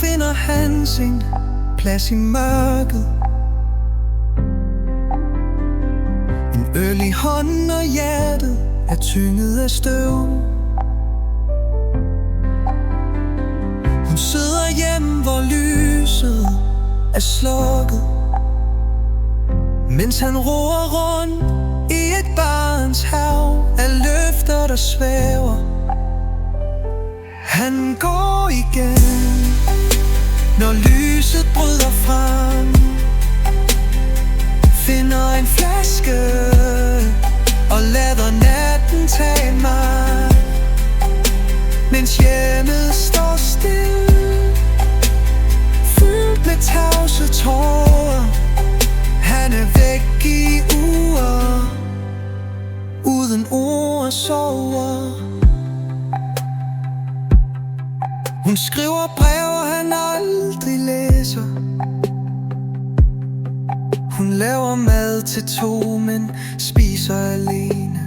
finder han sin plads i mørket. En øl i hånden og hjertet er tynget af støv. Hun sidder hjemme, hvor lyset er slukket, mens han roer rundt i et barns hav af løfter, der svæver. Han går igen, når lyset bryder frem, finder en flaske og lader natten tage mig, mens hjemmet står stille, fyldt med tavse tårer. Han er væk i uger, uden ord og sover. Hun skriver breve, han aldrig læser. Hun laver mad til 2, men spiser alene.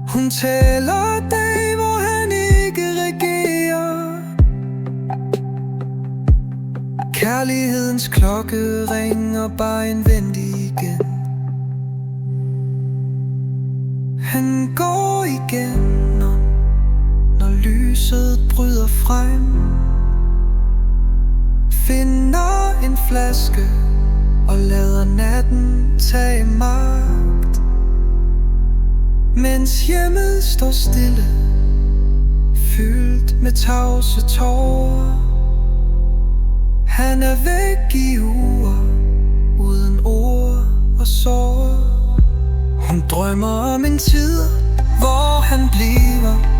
Hun tæller dage, hvor han ikke regerer. Kærlighedens klokke ringer bare indvendigt igen. Han går igen, når lyset bryder frem, finder en flaske og lader natten tage magt, mens hjemmet står stille, fyldt med tavse tårer. Han er væk i uger, uden ord og sorg. Hun drømmer om en tid, hvor han bliver